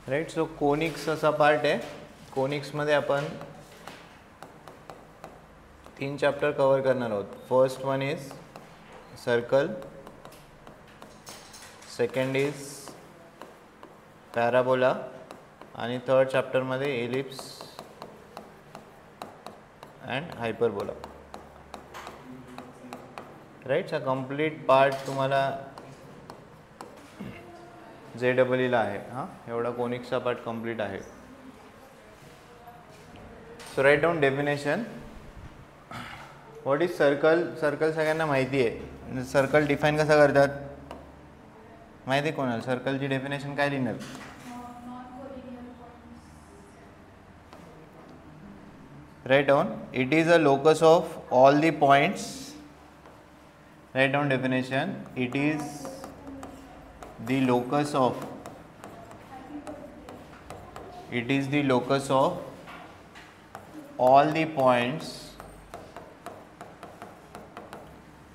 Right. So conics असा part आहे. कोनिक्समध्ये आपण 3 चॅप्टर कवर करणार आहोत. First one is circle, second is parabola आणि थर्ड चॅप्टरमध्ये एलिप्स अँड हायपरबोला. राईट. हा कंप्लीट पार्ट तुम्हाला JEEला आहे. हां, एवढा कोनिक्सचा पार्ट कंप्लीट आहे. So write down definition. What is circle? Circle सगळ्यांना माहिती आहे. सर्कल डिफाईन कसं करतात माहिती आहे कोणाला? सर्कलची डेफिनेशन काय लिहिणार? Write down. It is a locus of all the points. Write down definition. It is the locus of all the points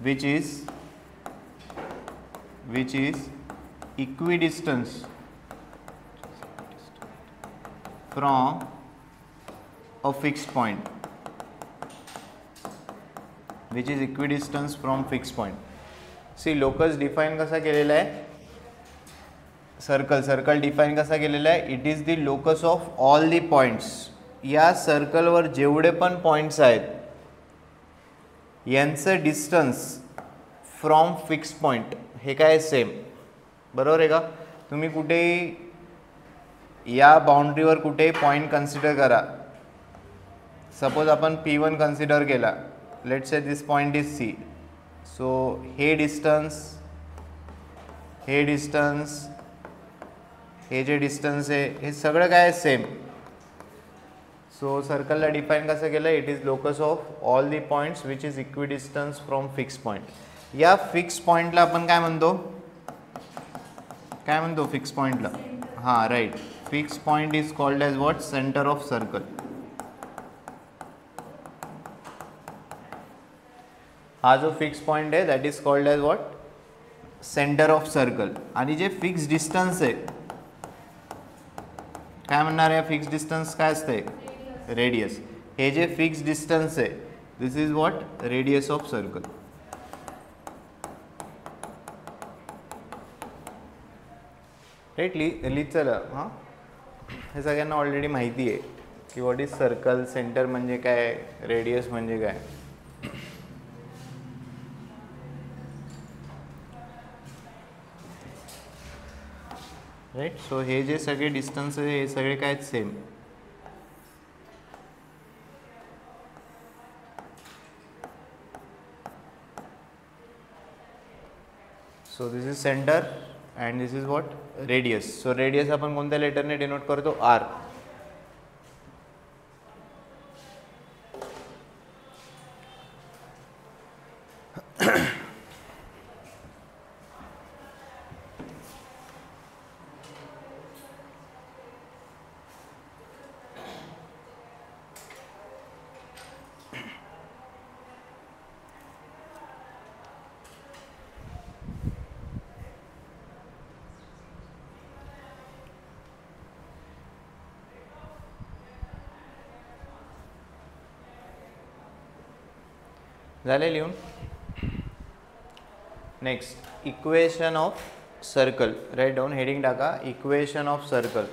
which is equidistant from a fixed point. which is equidistant from fixed point. See, locus define कसा केलेला आहे? Circle define कसा केलेला आहे? It is the locus of all the points. या सर्कलवर जेवढे पण points आहेत यांचं डिस्टन्स फ्रॉम फिक्स पॉइंट हे काय सेम. बरोबर आहे का? तुम्ही कुठेही या बाउंड्रीवर कुठेही पॉइंट कन्सिडर करा. सपोज आपण P1 कन्सिडर केला. Let's say this point is C. So हे डिस्टन्स हे जे डिस्टन्स आहे हे सगळं काय सेम. सो सर्कलला डिफाईन कसं केलं? It is locus of all the points which is equidistance from fix point. या फिक्स पॉइंटला आपण काय म्हणतो? फिक्स पॉइंटला? हां, right. Fix point is called as what? Centre of circle. हा जो फिक्स पॉइंट आहे that is called as what? Centre of circle. आणि जे फिक्स डिस्टन्स आहे काय म्हणणार आहे? फिक्स डिस्टन्स काय असते? रेडियस. हे जे फिक्स डिस्टन्स आहे this is what? Radius of circle. Right. लिहित चला. हां, हे सगळ्यांना ऑलरेडी माहिती आहे की व्हॉट इज सर्कल, सेंटर म्हणजे काय, रेडियस म्हणजे काय. राईट. सो हे जे सगळे डिस्टन्स आहे हे सगळे काय same. So this is centre and this is what? Radius. So radius आपण कोणत्या लेटरने डिनोट करतो? R. झाले लिहून? Next equation of circle. Write down. Heading टाका equation of circle.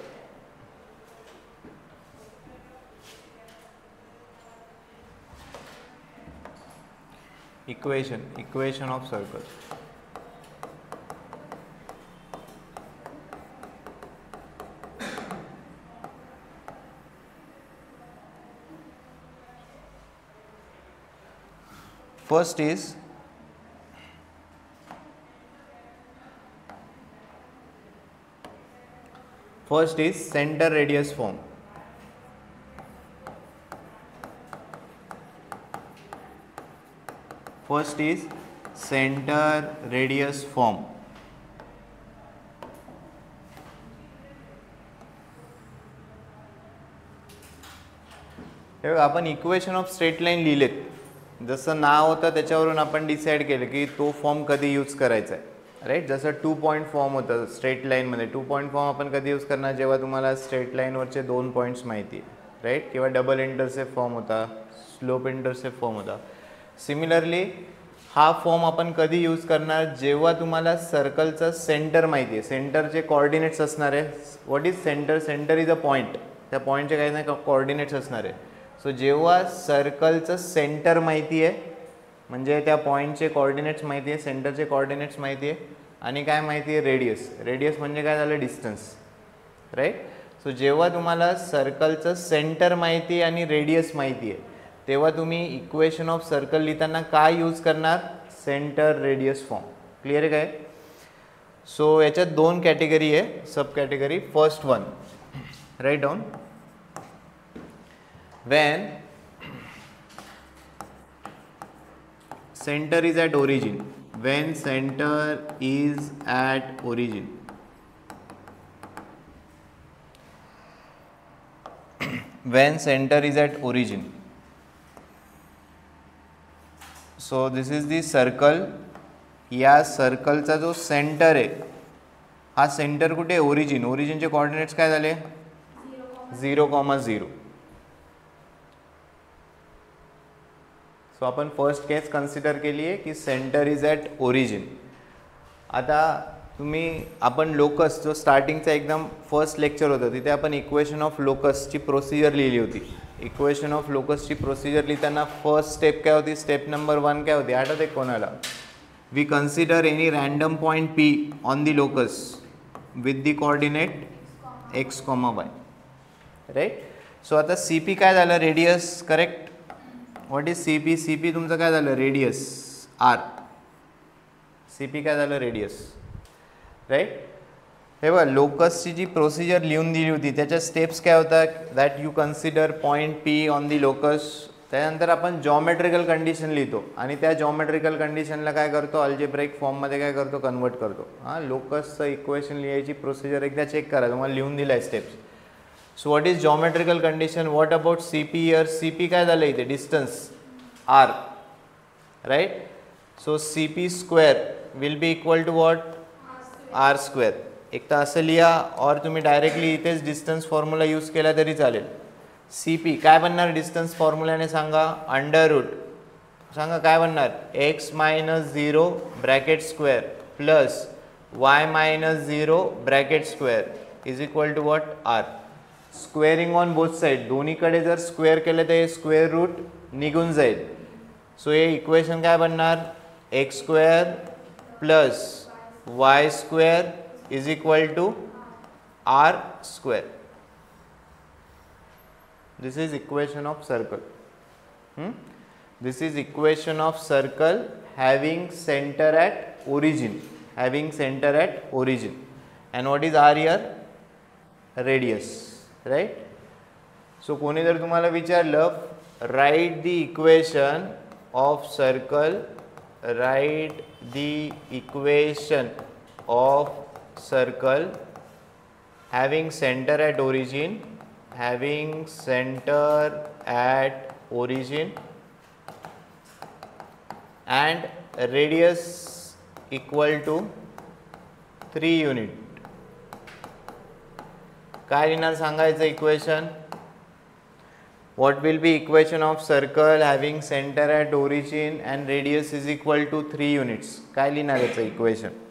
Equation of circle. First is center radius form. First is center radius form. हे आपण equation of straight line लिहिलेत. जसं नाव होतं त्याच्यावरून आपण डिसाईड केलं की तो फॉर्म कधी यूज करायचा आहे. राईट. जसं 2 पॉईंट फॉर्म होतं स्ट्रेट लाईनमध्ये. 2 पॉईंट फॉर्म आपण कधी यूज करणार, जेव्हा तुम्हाला स्ट्रेट लाईनवरचे 2 पॉईंट्स माहिती आहे, राईट. किंवा डबल इंटरसेप्ट फॉर्म होता, स्लोप इंटरसेप्ट फॉर्म होता. सिमिलरली हा फॉर्म आपण कधी यूज करणार, जेव्हा तुम्हाला सर्कलचं सेंटर माहिती आहे, सेंटरचे कॉर्डिनेट्स असणार आहे. What is centre? Centre is a point. त्या पॉईंटचे काही नाही कॉर्डिनेट्स असणार आहे. सो जेव्हा सर्कलचं सेंटर माहिती आहे, म्हणजे त्या पॉईंटचे कॉर्डिनेट्स माहिती आहे, सेंटरचे कॉर्डिनेट्स माहिती आहे, आणि काय माहिती आहे? रेडियस. रेडियस म्हणजे काय झालं? Distance, right. सो जेव्हा तुम्हाला सर्कलचं सेंटर माहिती आहे आणि रेडियस माहिती आहे, तेव्हा तुम्ही इक्वेशन ऑफ सर्कल लिहिताना काय यूज करणार? Centre radius form. क्लिअर आहे काय? सो याच्यात 2 कॅटेगरी आहे, sub category. First one, write down. When center is at origin, when center is at origin, when center is at origin, so this is the circle. या सर्कलचा जो centre आहे, हा centre कुठे? Origin. ओरिजिनचे coordinates काय झाले? 0,0. सो आपण first case consider केली आहे की सेंटर इज ॲट ओरिजिन. आता आपण लोकस, जो स्टार्टिंगचा एकदम फर्स्ट लेक्चर होतं, तिथे आपण इक्वेशन ऑफ लोकसची प्रोसिजर लिहिली होती. इक्वेशन ऑफ लोकसची प्रोसिजर लिहिताना फर्स्ट स्टेप काय होती? स्टेप नंबर 1 काय होती? आठवते कोणाला? We consider any random point P on the locus with the coordinate x, y, right. So आता सी पी काय झालं? Radius, correct. What is C P? C P तुमचं काय झालं? Radius, are. सी पी काय झालं? Radius, right. हे बघा, लोकसची जी procedure लिहून दिली होती, त्याच्या स्टेप्स काय होतात? That you consider point P on the locus. त्यानंतर आपण जॉमेट्रिकल कंडिशन लिहितो, आणि त्या जॉमेट्रिकल कंडिशनला काय करतो? अल्जेब्राइक फॉर्ममध्ये काय करतो? कन्वर्ट करतो. हां, लोकसचं इक्वेशन लिहायची प्रोसिजर एकदा चेक करा, तुम्हाला लिहून दिलं आहे steps. So what is geometrical condition? What about C P here? C P काय झालं इथे? Distance, r, right. So C P square will be equal to what? R square. एक तर असं लिहा, और तुम्ही डायरेक्टली इथेच डिस्टन्स फॉर्म्युला यूज केला तरी चालेल. सी पी काय बनणार डिस्टन्स फॉर्म्युल्याने? सांगा. अंडर रूट, सांगा काय बनणार? X minus 0 bracket square plus y minus 0 bracket square is equal to what? R. Squaring on both side, दोन्हीकडे जर स्क्वेअर केलं तर हे स्क्वेअर रूट निघून जाईल. सो हे इक्वेशन काय बनणार? X square plus Y square is equal to r square. This is equation of circle. This is equation of circle having center at origin. Having center at origin. And what is R here? Radius. Right? So कोणी जर तुम्हाला विचारलं, write the equation of circle. Write the equation of circle having center at origin. Having center at origin and radius equal to 3 unit. काय लिहिणार सांगायचं equation? What will be equation of circle having center at origin and radius is equal to 3 units? काय लिहिणार याचं equation?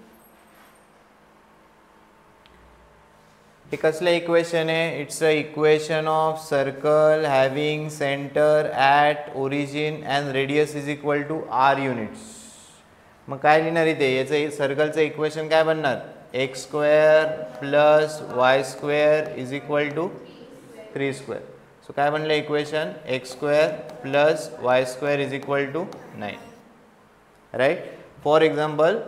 हे कसलं equation आहे? It's a equation of circle having centre at origin and radius is equal to R units. मग काय लिहिणार इथे? याचं सर्कलचं इक्वेशन काय बनणार? X square plus Y square is equal to 3 square. So काय बनलं equation? X square plus Y square is equal to 9. Right. For example,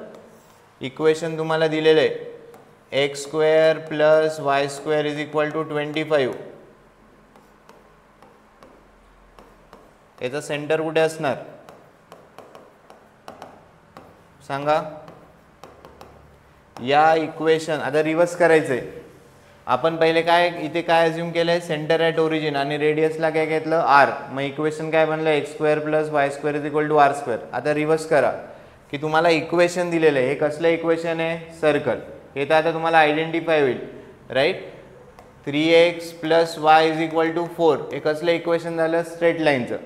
equation तुम्हाला दिलेलं आहे X square plus Y square is equal to 25. याचा centre कुठे असणार सांगा? या equation आता रिव्हर्स करायचंय. आपण पहिले काय इथे काय अज्युम केलंय? सेंटर ॲट ओरिजिन आणि रेडियसला काय घेतलं? आर. मग इक्वेशन काय बनलं? X square plus Y square is equal to r square. आता रिव्हर्स करा. की तुम्हाला इक्वेशन दिलेलं आहे, हे कसलं इक्वेशन आहे, सर्कल, हे तर आता तुम्हाला आयडेंटिफाय होईल राईट. 3x + y = 4 हे कसलं इक्वेशन झालं, स्ट्रेट लाईनचं.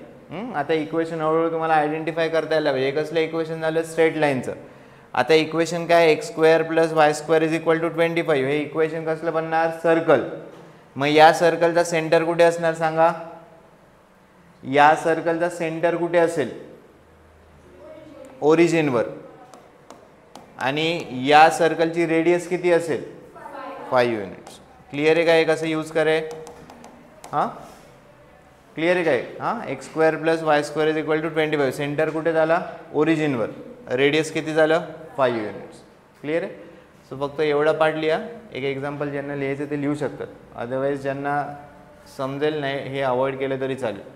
आता इक्वेशन हळूहळू तुम्हाला आयडेंटिफाय करता यायला पाहिजे. हे कसलं इक्वेशन झालं, स्ट्रेट लाईनचं. आता इक्वेशन काय, x² + y² = 25. हे इक्वेशन कसलं बनणार, सर्कल. मग या सर्कलचा सेंटर कुठे असणार सांगा, या सर्कलचा सेंटर कुठे असेल, ओरिजिनवर. आणि या सर्कलची रेडियस किती असेल, 5 युनिट्स. क्लिअर आहे का, हे कसं यूज करे, हां क्लिअर आहे काय, हां. x² + y² = 25. सेंटर कुठे झाला, ओरिजिनवर. रेडियस किती झालं, 5 युनिट्स. क्लिअर आहे. सो फक्त एवढा पार्ट लिहा. एक एक्झाम्पल ज्यांना लिहायचं ते लिहू शकतात, अदरवाईज ज्यांना समजेल नाही हे अवॉइड केलं तरी चालेल.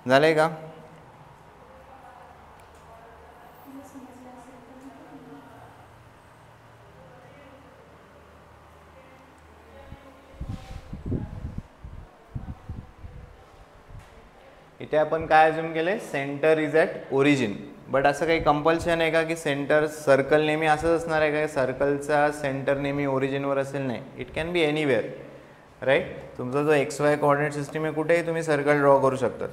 झालंय का, इथे आपण काय अज्युम केले, centre is at origin. But असं काही कंपल्शन आहे का की सेंटर सर्कल नेहमी असंच असणार आहे का, सर्कलचा सेंटर नेहमी ओरिजिनवर असेल, नाही. It can be anywhere right. तुमचा जो XY कोऑर्डिनेट सिस्टीम आहे कुठेही तुम्ही सर्कल ड्रॉ करू शकता.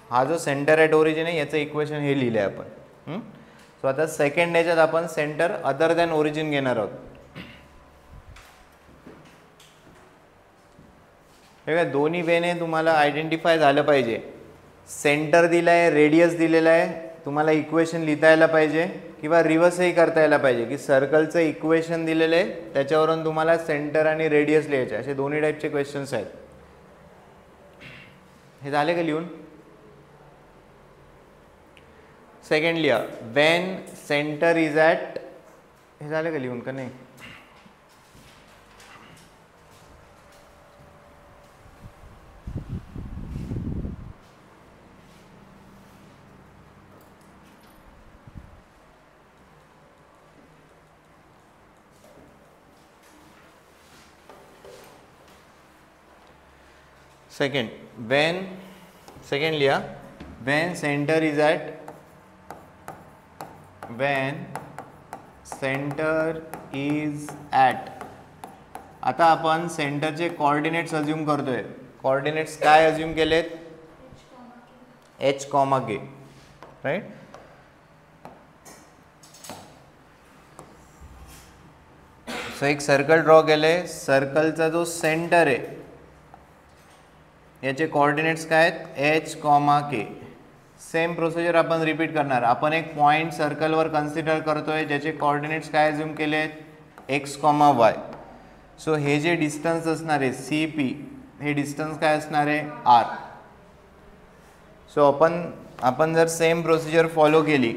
हा जो सेंटर ॲट ओरिजिन आहे याचं इक्वेशन हे लिहिलं आहे आपण. सो आता सेकंड याच्यात आपण सेंटर अदर दॅन ओरिजिन घेणार आहोत. हे काय, दोन्ही वेने तुम्हाला आयडेंटिफाय झालं पाहिजे. सेंटर दिला आहे, रेडियस दिलेला आहे, तुम्हाला इक्वेशन लिहिता यायला पाहिजे किंवा रिव्हर्सही करता यायला पाहिजे की सर्कलचं इक्वेशन दिलेलं आहे त्याच्यावरून तुम्हाला सेंटर आणि रेडियस लिहायचे. असे दोन्ही टाईपचे क्वेश्चन्स आहेत. हे झाले का लिहून. सेकंड लिहा, वेन सेंटर इज ॲट, हे झालं का लिहून का नाही. सेकंड, सेकंड लिहा, when centre is at, when centre is at. आता आपण सेंटरचे कोऑर्डिनेट्स अज्युम करतोय. कोऑर्डिनेट्स काय अज्युम केलेत, h, k राईट. सो एक सर्कल ड्रॉ केले, सर्कलचा जो सेंटर आहे याचे कोऑर्डिनेट्स काय आहेत, h, k. सेम प्रोसिजर आपण रिपीट करणार. आपण एक पॉईंट सर्कलवर कन्सिडर करतोय ज्याचे कोऑर्डिनेट्स काय अज्युम केले आहेत, x, y. सो हे जे डिस्टन्स असणार आहे CP, हे डिस्टन्स काय असणार आहे, r. सो आपण जर सेम प्रोसिजर फॉलो केली,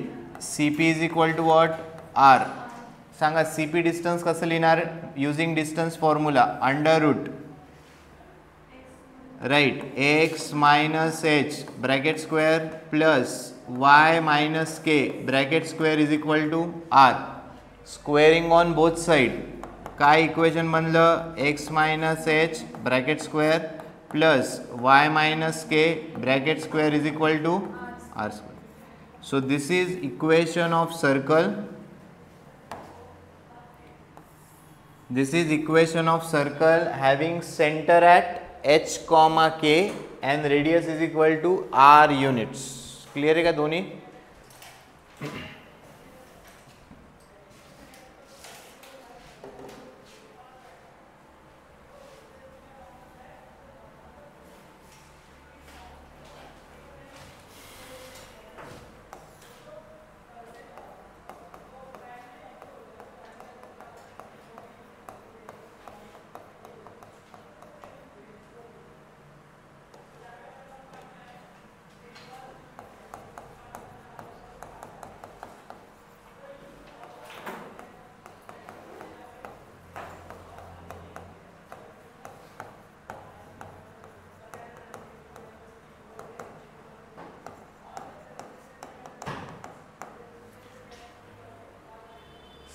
CP = व्हॉट, r. सांगा CP डिस्टन्स कसं लिहिणार, using distance formula, under root right, x - h bracket square plus y - k bracket square = r. Squaring on both side. काय इक्वेशन बनलं, x - h bracket square plus y - k bracket square = r square. So this is equation of circle. This is equation of circle having center at h, k and radius is equal to r units. Clear है क्या दोनों.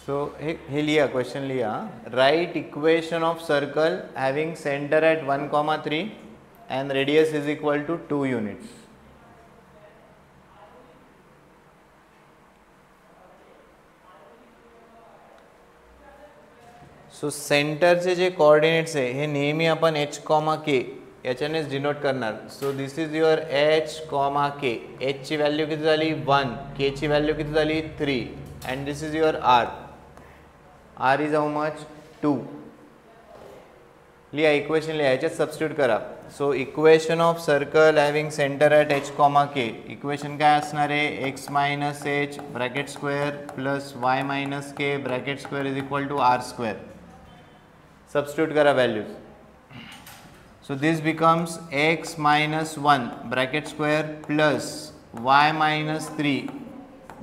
सो हे लिया, question लिया. Right equation of circle having centre at 1,3 and radius is equal to 2 units. सो सेंटरचे जे coordinates आहे हे नेहमी आपण h, k याच्यानेच डिनोट करणार. So this is your h, k. h ची व्हॅल्यू किती झाली 1, k ची व्हॅल्यू किती झाली 3 and this is your r. r is how much 2. लिहा इक्वेशन लिहा, याच्यात सबस्टिट्यूट करा. So equation of circle having centre at h, k. Equation काय असणार आहे x minus h bracket square plus y minus k bracket square is equal to r square. Substitute करा values. So this becomes x minus 1 bracket square plus y minus 3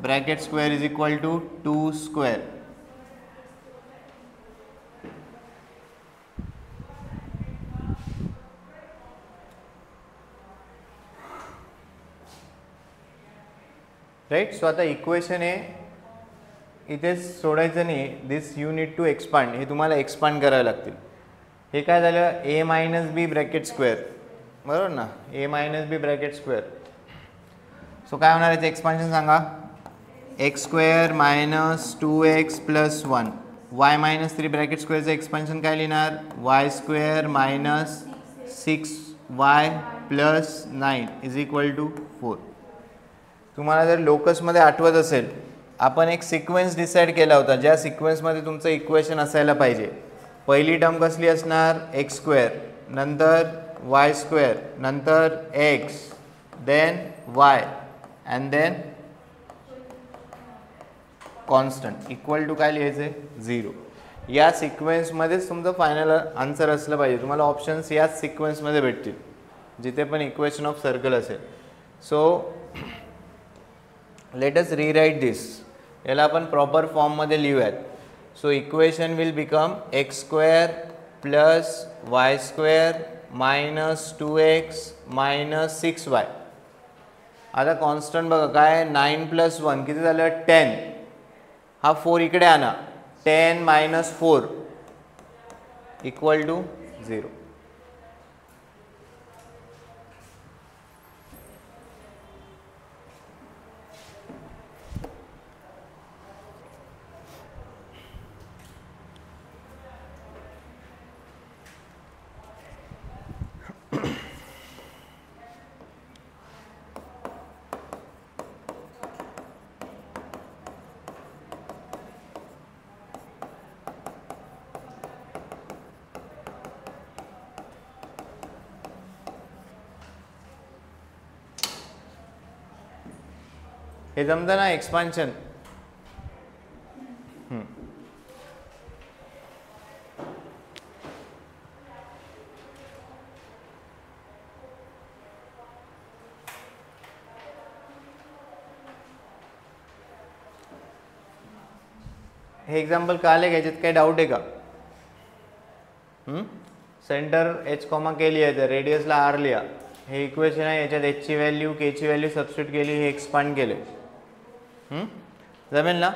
bracket square is equal to 2 square. Right. So आता equation आहे इथेच सोडायचं नाही. This you need to expand. हे तुम्हाला expand करावे लागतील. हे काय झालं a minus B bracket square, बरोबर ना, a minus B bracket square. So काय होणार याचं एक्सपान्शन सांगा. X square minus 2x plus 1 y minus 3 bracket स्क्वेअरचं एक्सपान्शन काय लिहिणार y square minus 6y plus 9 is equal to 4. तुम्हाला जर लोकसमध्ये आठवत असेल आपण एक सिक्वेन्स डिसाईड केला होता ज्या सिक्वेन्समध्ये तुमचं इक्वेशन असायला पाहिजे. पहिली टर्म कसली असणार एक्स स्क्वेअर, नंतर वाय स्क्वेअर, नंतर x, then y and then constant equal to काय लिहायचे 0. या सिक्वेन्समध्येच तुमचं फायनल आन्सर असलं पाहिजे. तुम्हाला ऑप्शन्स याच सिक्वेन्समध्ये भेटतील जिथे पण इक्वेशन ऑफ सर्कल असेल. So let us rewrite this. याला आपण प्रॉपर फॉर्ममध्ये लिहूयात. So equation will become x square plus Y square minus 2x minus 6y. आता कॉन्स्टंट बघा काय 9 प्लस 1 किती झालं 10. हा 4 इकडे आणा. 10 मायनस 4 इक्वल टू 0. हे जमतं ना एक्सपान्शन. हे एक्झाम्पल कळाले का, याच्यात काही डाऊट आहे का. सेंटर h, k लिहायचं, रेडियसला r लिहा. हे इक्वेशन आहे, याच्यात h ची व्हॅल्यू k ची व्हॅल्यू सबस्टिट्यूट केली, हे एक्सपांड केले. जमेल ना.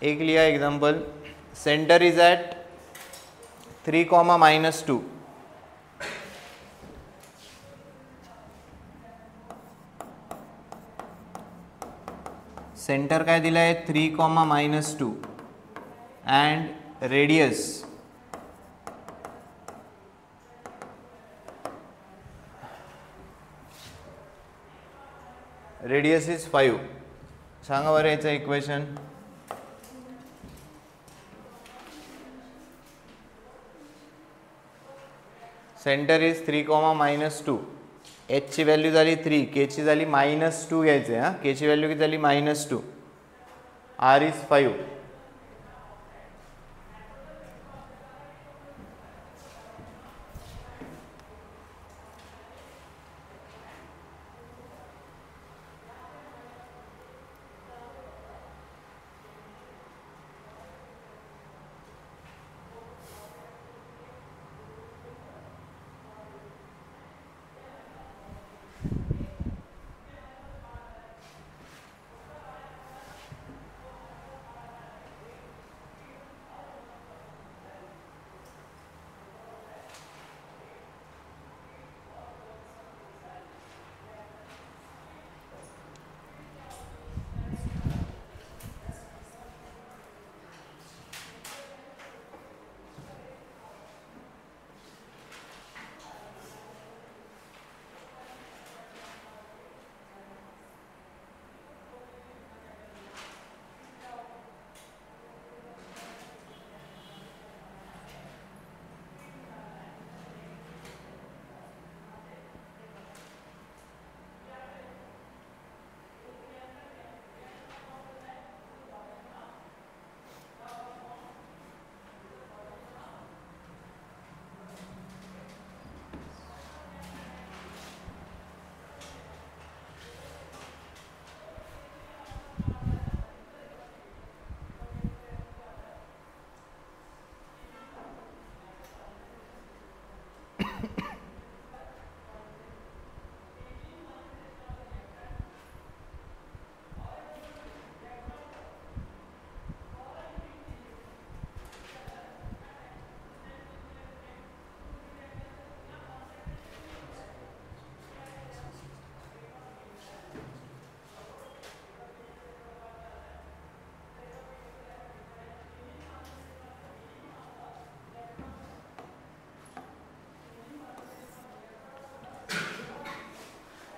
एक लिहा example. Centre is at 3, -2. Centre काय दिला आहे 3, -2 अँड रेडियस इज 5. सांगा बरं याचं इक्वेशन. Centre is 3, -2. h ची व्हॅल्यू झाली 3, k ची झाली -2 घ्यायचे. हां, k ची व्हॅल्यू किती झाली -2, r इज 5.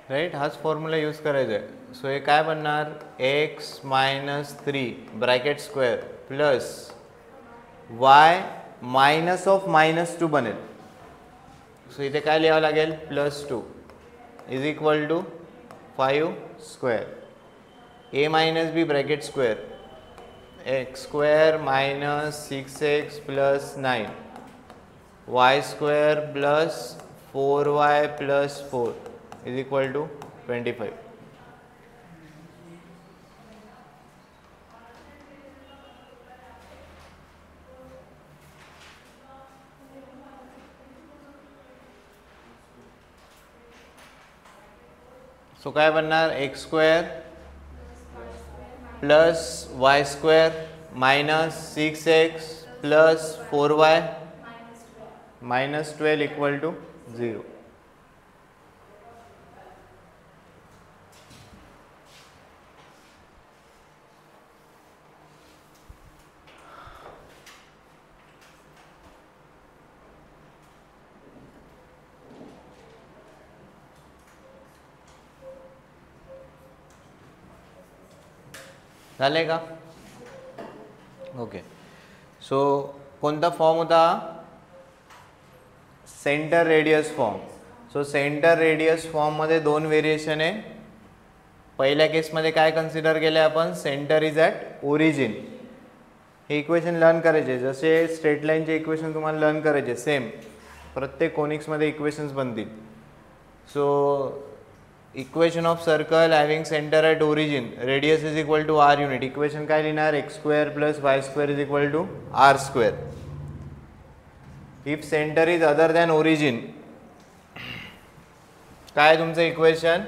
राईट, हाच फॉर्म्युला यूज करायचा आहे. सो हे काय बनणार, x minus 3 bracket square plus y minus of -2 बनेल. सो इथे काय लिहावं लागेल, +2 is equal to 5 square. A minus B bracket square, x square minus 6x plus 9 y square plus 4y plus 4 is equal to 25. So काय बनणार, x square plus Y square minus 6x plus 4y minus 12 equal to 0. झाले का? Okay. So कोणता form होता, centre radius form. So centre radius फॉर्ममध्ये 2 variation आहे. पहिल्या केसमध्ये काय कन्सिडर केलं आपण, सेंटर इज ॲट ओरिजिन. हे इक्वेशन लर्न करायचे, जसे स्ट्रेट लाईनचे इक्वेशन तुम्हाला लर्न करायचे सेम प्रत्येक कोनिक्समध्ये इक्वेशन्स बनतील. So equation of circle having centre at origin, radius is equal to r unit. Equation काय लिहिणार, x square plus Y square is equal to r square. If centre is other than origin, काय तुमचं equation,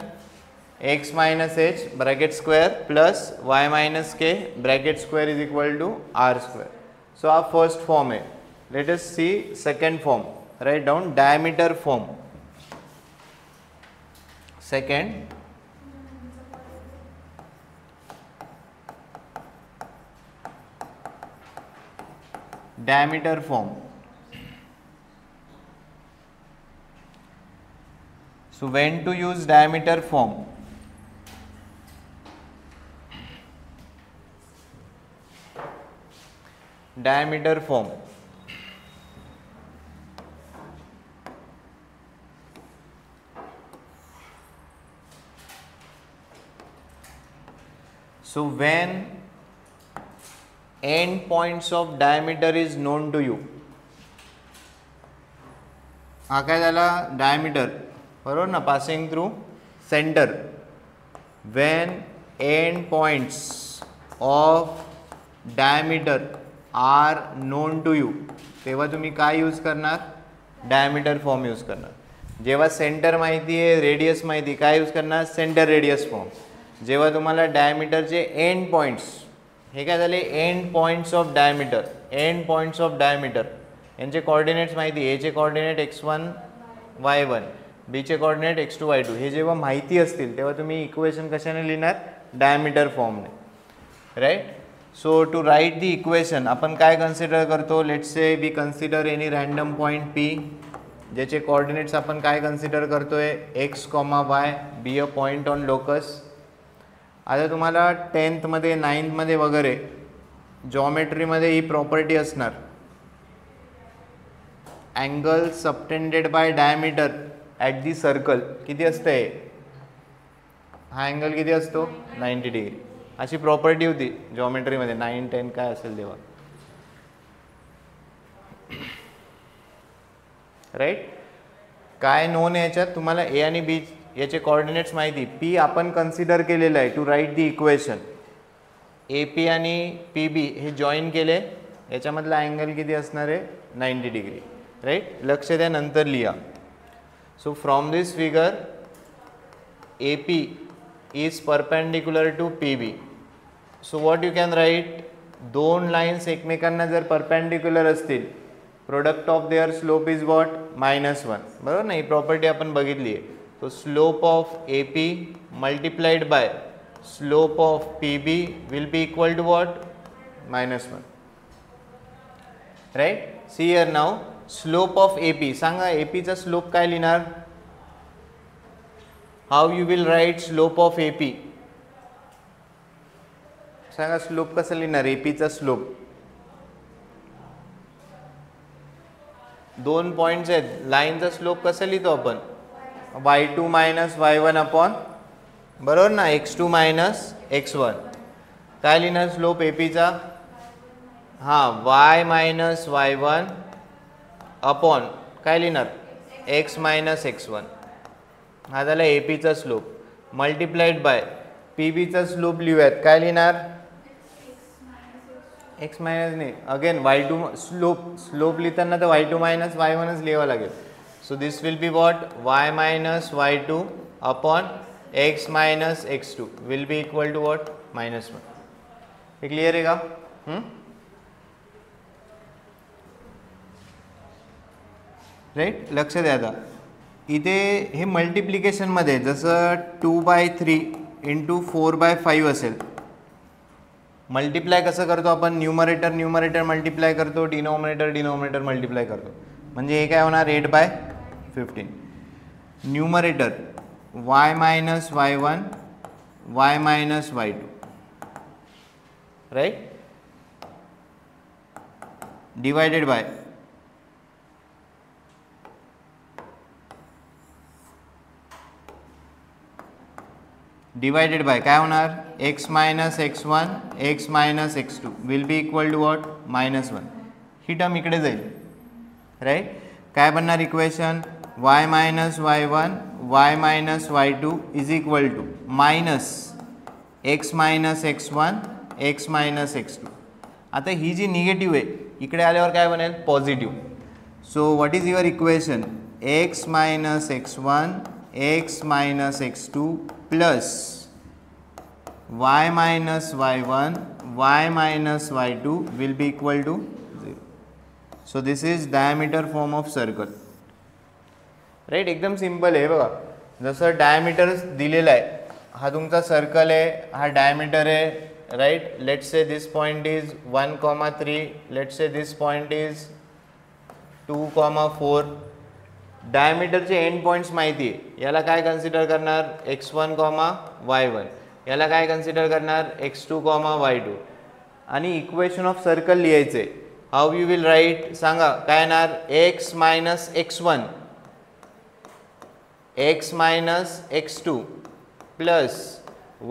x minus h bracket square plus y minus k bracket square is equal to r square. So हा first form आहे. Let us see second form. Write down diameter form. Second, diameter form. So when to use diameter form? Diameter form. So when end points of diameter is known to you, हा काय झाला, diameter बरोबर ना, passing through centre. when end points of diameter are known to you, तेव्हा तुम्ही काय use करणार, diameter form use करणार. जेव्हा सेंटर माहिती आहे, रेडियस माहिती, काय यूज करणार, सेंटर रेडियस फॉर्म. जेव्हा तुम्हाला डायमीटरचे एंड पॉईंट्स, हे काय झाले, and points of diameter, and points of diameter यांचे कोऑर्डिनेट्स माहिती, एचे कोऑर्डिनेट x1 y1, बीचे कोऑर्डिनेट x2 y2, हे जेव्हा माहिती असतील तेव्हा तुम्ही इक्वेशन कशाने लिहिणार, डायमीटर फॉर्मने. Right. So to write the equation आपण काय कन्सिडर करतो, let's say we consider any random point P, ज्याचे कोऑर्डिनेट्स आपण काय कन्सिडर करतोय, x, y, be a point on locus. आता तुम्हाला 10th मध्ये 9th मध्ये वगैरे जॉमेट्रीमध्ये ही प्रॉपर्टी असणार, angle subtended by diameter at the circle किती असते, हा अँगल किती असतो, 90 डिग्री. अशी प्रॉपर्टी होती जॉमेट्रीमध्ये 9, 10 काय असेल तेव्हा. राईट. काय नोन आहे याच्यात, तुम्हाला ए आणि बी याचे कोऑर्डिनेट्स माहिती, पी आपण कन्सिडर केलेलं आहे to write the equation. A P आणि पी बी हे जॉईन केले, याच्यामधला अँगल किती असणार आहे, 90 डिग्री. राईट. लक्ष द्या, नंतर लिहा. So from this figure A P is perpendicular to P B. So what you can write, दोन लाईन्स एकमेकांना जर परपेंडिक्युलर असतील, product of their slope is what, -1. बरोबर ना, ही प्रॉपर्टी आपण बघितली आहे. तो slope of A P multiplied by slope of P B will be equal to what, -1. Right. See here now, slope of A P, सांगा A पीचा slope काय लिहिणार, हाऊ you will right slope of AP? Sanga slope कसं लिहिणार एपीचा slope. 2 points आहेत, लाईनचा slope कसं लिहितो आपण? y2 मायनस y1 अपॉन, बरोबर ना, x2 मायनस x1. काय लिहिणार स्लोप एपीचा? हां, y मायनस y1 अपॉन काय लिहिणार? x minus x1. हा झाला एपीचा स्लोप. मल्टिप्लाइड बाय पीबीचा स्लोप लिहूयात. काय लिहिणार? एक्स मायनस नाही, अगेन y2 स्लोप लिहिताना तर y2 मायनस y1च लिहावं लागेल. So this will be what? y minus y2 upon x minus x2 will be equal to what? -1. हे क्लिअर आहे का? राईट, लक्ष द्या. आता इथे हे मल्टिप्लिकेशनमध्ये जसं 2/3 इंटू 4/5 असेल. मल्टिप्लाय कसं करतो आपण? न्यूमरेटर मल्टिप्लाय करतो, डिनोमिनेटर मल्टिप्लाय करतो. म्हणजे हे काय होणार? 8/15. Numerator y minus y1 y minus y2, right, divided by काय होणार? x minus x1 x minus x2 will be equal to what? -1. ही टर्म इकडे जाईल, राईट. काय बनणार equation? y minus y1 y minus y2 is equal to minus x minus x1 x minus x2. आता ही जी negative आहे इकडे आल्यावर काय बनेल? Positive. So what is your equation? x minus x1 x minus x2 plus y minus y1 y minus y2 will be equal to 0. So this is diameter form of circle, right. एकदम simple आहे बघा. जसं diameter दिलेला आहे, हा तुमचा circle आहे, हा डायमीटर आहे, right. Let's say this point is 1,3, let's say this point is 2,4. डायमीटरचे एंड पॉईंट्स माहिती आहे. याला काय कन्सिडर करणार? x1, y1. याला काय कन्सिडर करणार? x2, y2. आणि इक्वेशन ऑफ सर्कल लिहायचे. How you will write? सांगा काय येणार? x minus x1 x minus x2 plus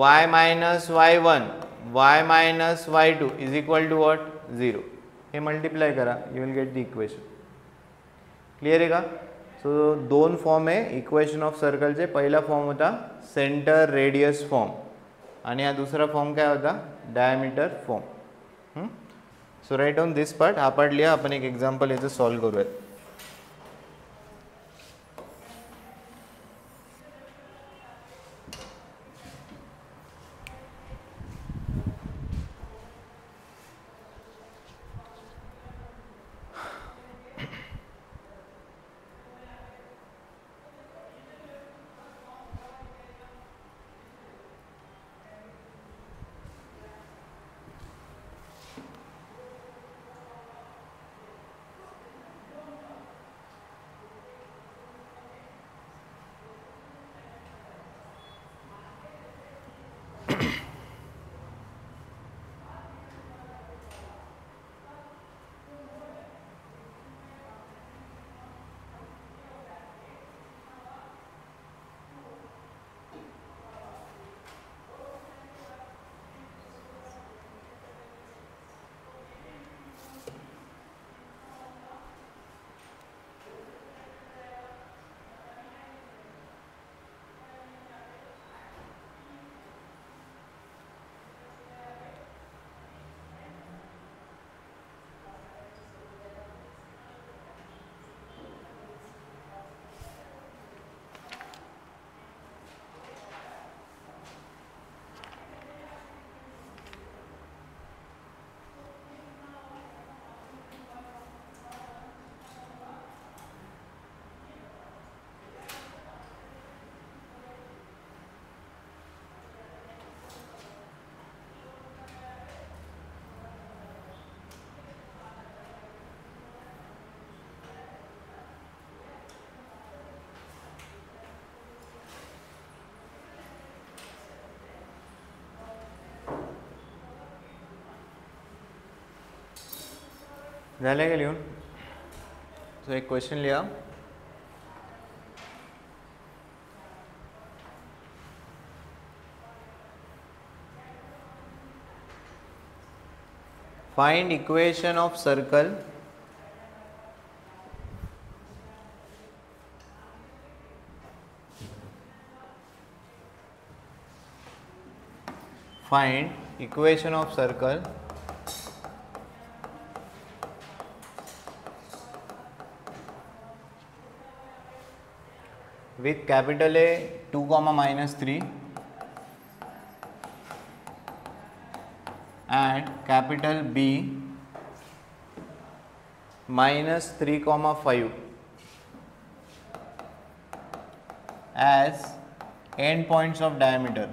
y minus y1 y minus y2 is equal to what? 0. हे मल्टिप्लाय करा, you will get the equation. Clear आहे का? So 2 form आहे equation of सर्कलचे. पहिला फॉर्म होता सेंटर रेडियस फॉर्म आणि हा दुसरा फॉर्म काय होता? Diameter form. So write on this part. हा पार्ट लिहा. आपण एक एक्झाम्पल याचं सॉल्व करूयात. झालं का लिहून? सो एक क्वेश्चन लिहा. Find equation of circle with capital A 2, -3 and capital B -3, 5 as end points of diameter.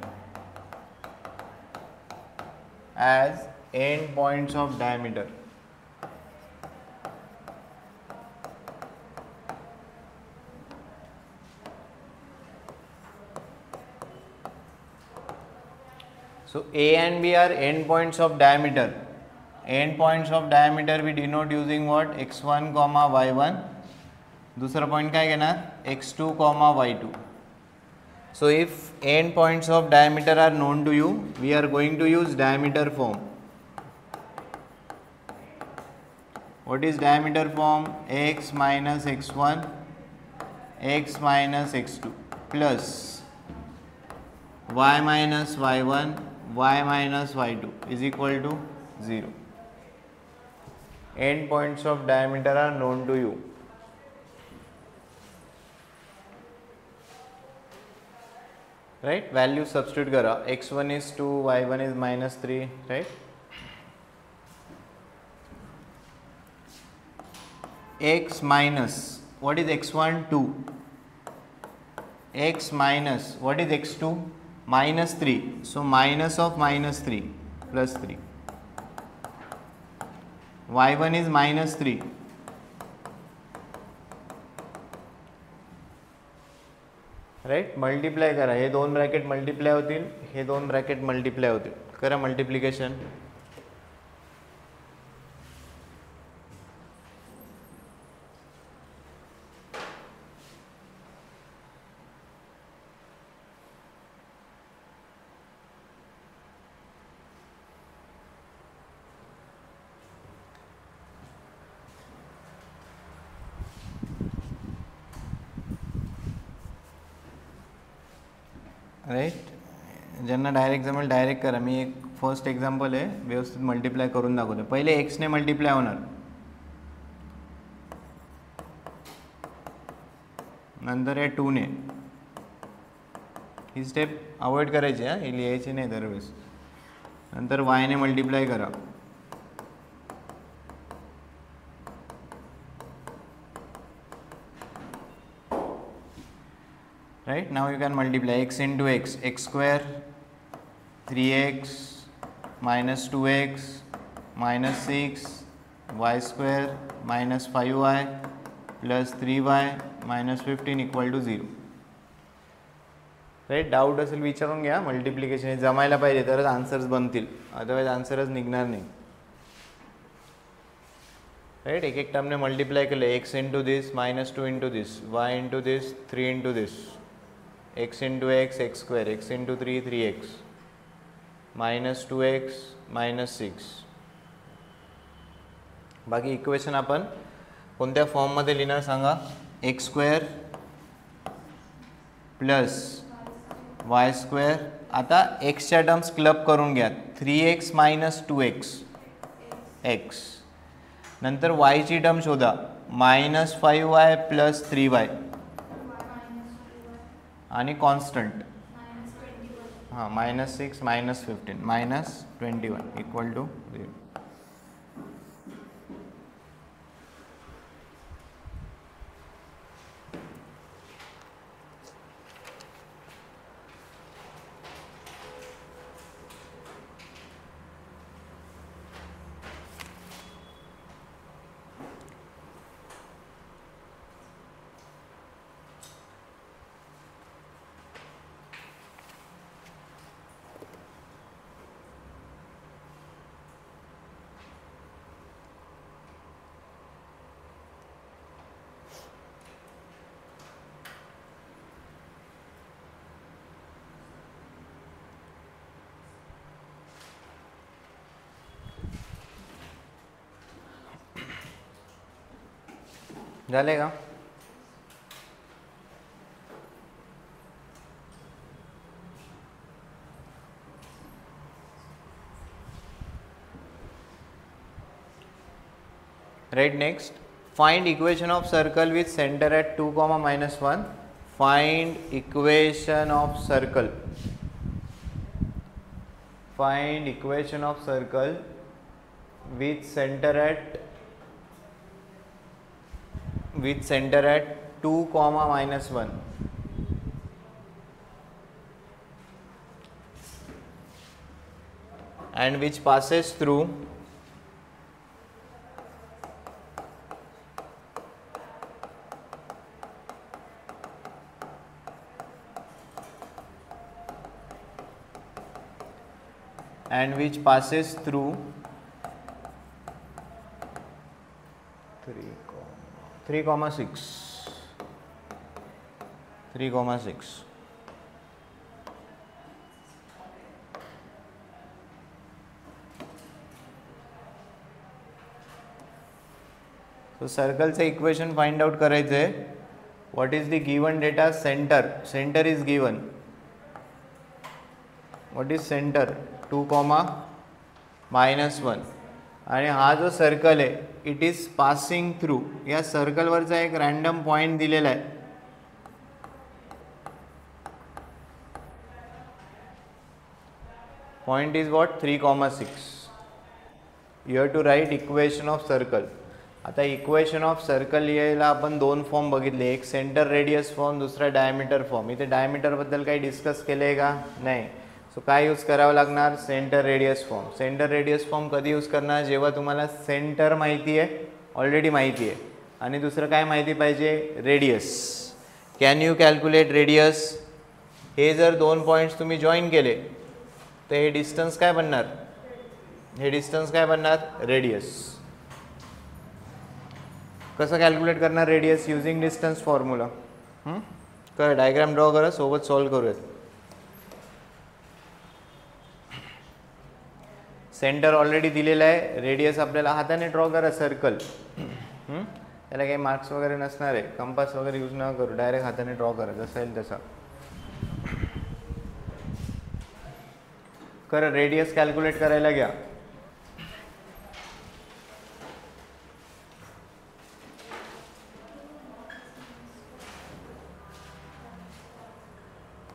So A and B are end points of diameter. End points of diameter we denote using what? x1, y1. दूसरा point काय घेणार? x2, y2. So if end points of diameter are known to you, we are going to use diameter form. What is diameter form? X minus x1, x minus x2 plus y minus y1, y minus y2 is equal to 0. End points of diameter are known to you. Right? Value substitute करा. x1 is 2, y1 is -3. Right? X minus, what is x1? 2. X minus, what is x2? -3. So minus of -3 plus 3. y1 is -3. Right? Multiply करा. हे दोन bracket multiply होतील, हे दोन bracket multiply होतील. करा multiplication. Right? ज्यांना direct जमेल direct करा. मी एक फर्स्ट एक्झाम्पल आहे, व्यवस्थित मल्टिप्लाय करून दाखवतो. पहिले एक्सने मल्टिप्लाय होणार, नंतर हे 2 ने. ही स्टेप अवॉइड करायची आहे, ही लिहायची नाही दरवेळेस. नंतर y ने मल्टिप्लाय करा. Right? Now you can multiply x into x, x square, 3x minus 2x minus 6, y square minus 5y plus 3y minus 15 equal to 0. Right? Doubt असेल विचारून घ्या. मल्टिप्लिकेशन जमायला पाहिजे तरच आन्सर्स बनतील, अदरवाईज आन्सरच निघणार नाही. राईट? एक एक टर्मने मल्टिप्लाय केले. x into this, -2 into this, y into this, 3 into this, x into x, x square, x into 3, 3x, minus 2x, minus 6. बाकी इक्वेशन आपण कोणत्या फॉर्ममध्ये लिहिणार सांगा? x square plus y square. आता xच्या टर्म्स क्लब करून घ्या. 3x minus 2x x. नंतर y ची टर्म शोधा. -5y प्लस 3y आणि कॉन्स्टंट हां -6 -15 -21 इक्वल टू 0. झाले का? Right, next, find equation of circle with center at 2, -1. Find equation of circle. Find equation of circle with center at 2, -1. And which passes through and which passes through 3,6. 3,6. So circle से equation find out करायचं आहे. What is the given data? Centre. Centre is given. What is centre? 2, -1. आणि हा जो circle आहे it is passing through. या सर्कलवरचा एक random point दिलेला आहे. Point is what? 3,6. You have to write equation of circle. आता इक्वेशन ऑफ सर्कल लिहायला आपण 2 फॉर्म बघितले. एक सेंटर रेडियस फॉर्म, दुसरा डायमीटर फॉर्म. इथे डायमीटरबद्दल काही डिस्कस केलं आहे का? नाही. सो काय यूज करावं लागणार? Centre radius form. Centre radius form कधी यूज करणार? जेव्हा तुम्हाला सेंटर माहिती आहे, ऑलरेडी माहिती आहे, आणि दुसरं काय माहिती पाहिजे? Radius. Can you calculate radius? हे जर 2 पॉईंट्स तुम्ही जॉईन केले तर हे डिस्टन्स काय बनणार? हे डिस्टन्स काय बनणार? रेडियस. कसं कॅल्क्युलेट करणार रेडियस? Using distance formula. कर, डायग्राम ड्रॉ करा, सोबत सॉल्व करूयात. सेंटर ऑलरेडी दिलेला आहे. रेडियस आपल्याला हाताने ड्रॉ करा. सर्कल. त्याला काही मार्क्स वगैरे नसणार आहे. कंपास वगैरे यूज न करू, डायरेक्ट हाताने ड्रॉ करा, जसं येईल तसा. करा, रेडियस कॅल्क्युलेट करायला घ्या.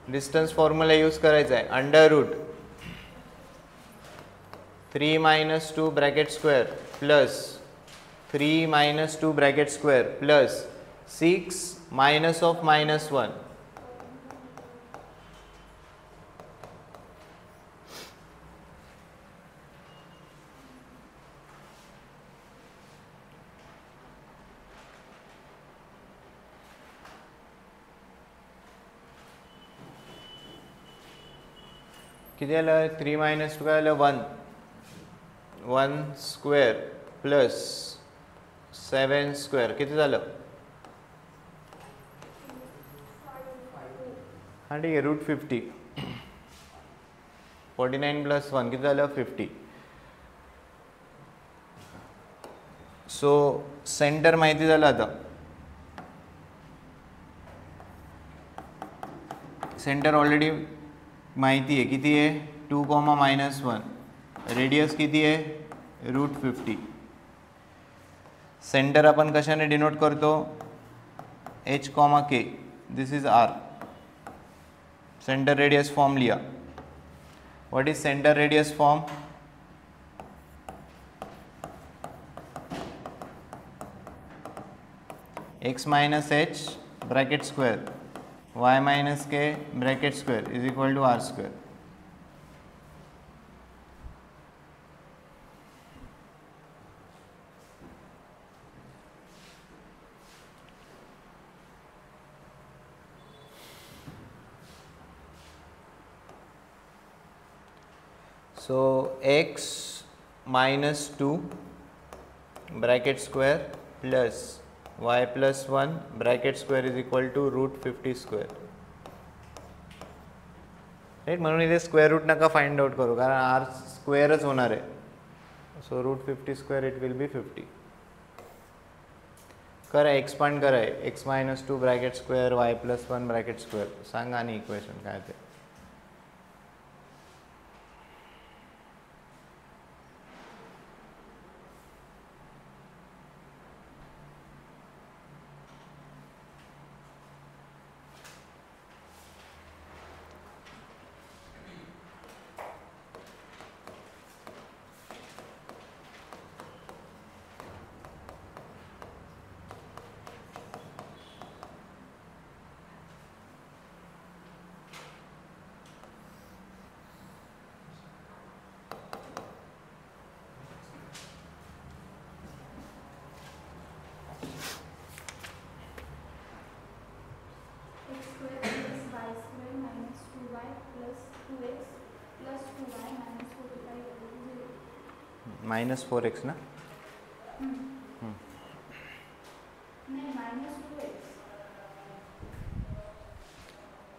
डिस्टन्स फॉर्म्युला यूज करायचा आहे. Under root 3 - 2 bracket square plus 3 - 2 bracket square plus 6 minus of -1. किती आलं? 3 - 2 काय आलं? 1. 1 स्क्वेअर प्लस 7 स्क्वेअर किती झालं? हां ठीक आहे. √50. 49 + 1 किती झालं? 50. सो सेंटर माहिती झालं. आता सेंटर ऑलरेडी माहिती आहे. किती आहे? 2, -1. रेडियस किती आहे? √50. सेंटर आपण कशाने डिनोट करतो? H, K. This is R. Centre radius form लिहा. What is centre radius form? x - h bracket square y - k bracket square is equal to R². So x - 2 bracket square plus y + 1 bracket square is equal to √50². Right. म्हणून इथे square root नका find out करू, कारण R स्क्वेअरच होणार आहे. So √50² it will be 50. करा expand करा एक्स मायनस 2 ब्रॅकेट स्क्वेअर वाय प्लस 1 ब्रॅकेट स्क्वेअर सांगा आणि इक्वेशन काय ते. -4x ना.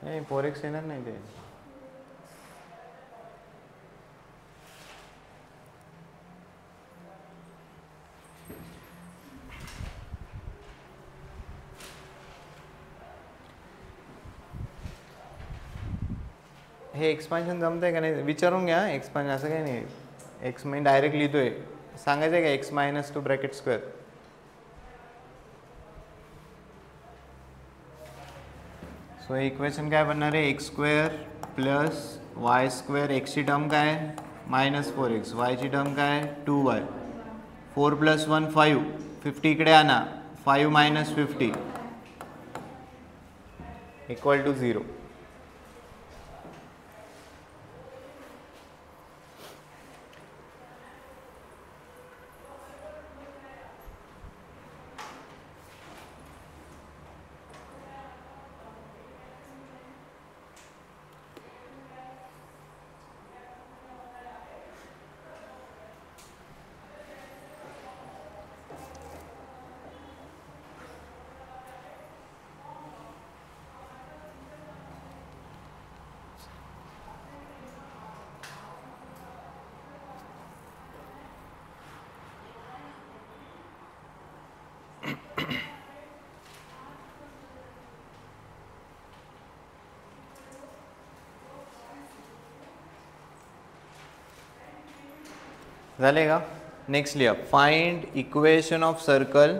नाही 4x येणार नाही ते. हे एक्सपान्शन जमतंय का नाही विचारून घ्या. एक्सपान्शन असं काही नाही. एक्स मी डायरेक्ट लिहितोय सांगायचं आहे का x minus 2 bracket square. So equation काय बनणार आहे एक्स स्क्वेअर प्लस वाय स्क्वेअर. एक्सची टर्म काय -4x वायची टर्म काय 2y 4 + 1 5 50 इकडे आणा 5 - 50 = 0. झाले का. नेक्स्ट लिहा find equation of circle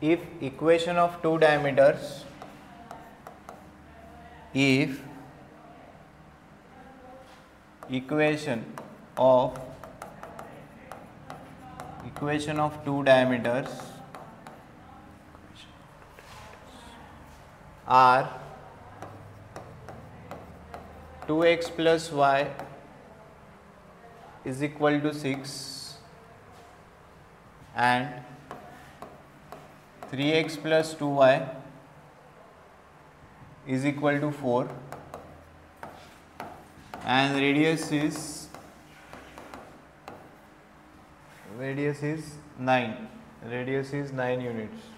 if equation of two diameters equation of two diameters are 2x plus y is equal to 6 and 3x plus 2y is equal to 4 and radius is 9. Radius is 9 units.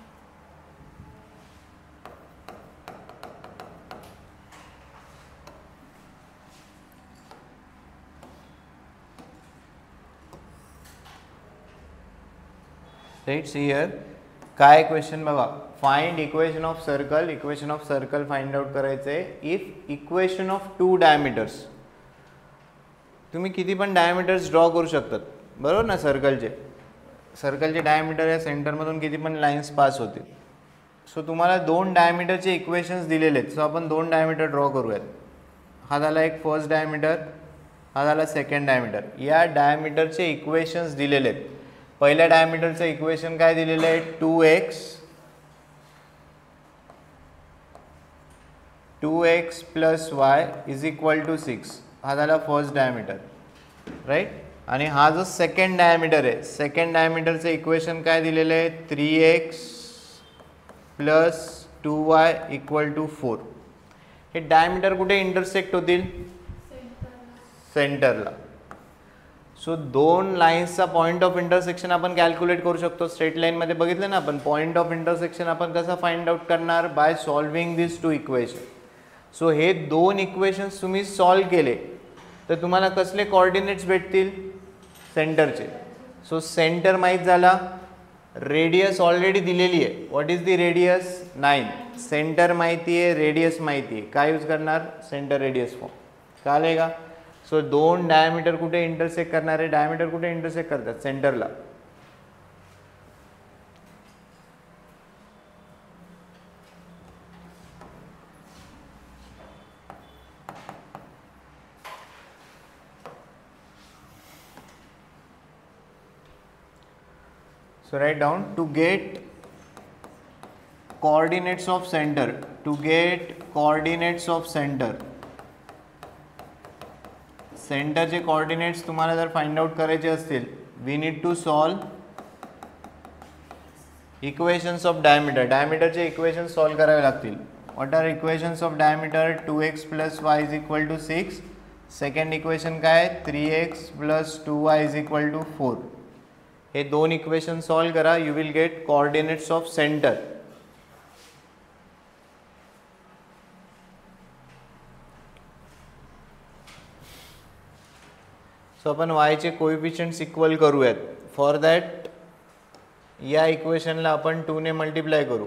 Right, see here काय question बघा. Find equation of circle find out करायचं आहे. If equation of two diameters तुम्ही किती पण diameters draw करू शकतात बरोबर ना. सर्कलचे डायमीटर या सेंटरमधून किती पण लाईन्स पास होतील. सो तुम्हाला दोन डायमीटरचे इक्वेशन्स दिलेले आहेत. सो आपण दोन डायमीटर ड्रॉ करूयात. हा झाला एक फर्स्ट डायमीटर, हा झाला सेकंड डायमीटर. या डायमीटरचे इक्वेशन्स दिलेले आहेत. पहिल्या डायमीटरचं इक्वेशन काय दिलेलं आहे 2x plus y is equal to 6. हा झाला फर्स्ट डायमीटर राईट. आणि हा जो सेकंड डायमीटर आहे सेकंड डायमीटरचं इक्वेशन काय दिलेलं आहे 3x plus 2y equal to 4. हे डायमीटर कुठे इंटरसेक्ट होतील सेंटरला. सो दोन लाईन्सचा पॉईंट ऑफ इंटरसेक्शन आपण कॅल्क्युलेट करू शकतो. स्ट्रेट लाईनमध्ये बघितलं ना आपण, पॉईंट ऑफ इंटरसेक्शन आपण कसं फाइंड आउट करणार, by solving this two equation. So हे दोन इक्वेशन्स तुम्ही सॉल्व केले तर तुम्हाला कसले कोऑर्डिनेट्स भेटतील, सेंटरचे. सो सेंटर माहीत झाला, रेडियस ऑलरेडी दिलेली आहे. What is the radius, 9. Centre माहिती आहे, रेडियस माहिती आहे, काय यूज करणार, सेंटर रेडियस फॉर्म. कळले का. सो दोन डायमीटर कुठे इंटरसेक्ट करणार आहे, डायमीटर कुठे इंटरसेक्ट करतात, सेंटरला. So write down, to get coordinates of center, to get coordinates of center, सेंटरचे कोऑर्डिनेट्स तुम्हाला जर फाइंड आउट करायचे असतील, we need to solve equations of diameter. डायमीटरचे इक्वेशन्स सॉल्व करावे लागतील. What are equations of diameter, 2x + y = 6. Second equation काय, 3x + 2y = 4. हे दोन इक्वेशन सॉल्व करा, you will get coordinates of centre. So आपण y चे कोएफिशिएंट्स इक्वल करूयात. फॉर दॅट या इक्वेशनला आपण 2 ने मल्टिप्लाय करू.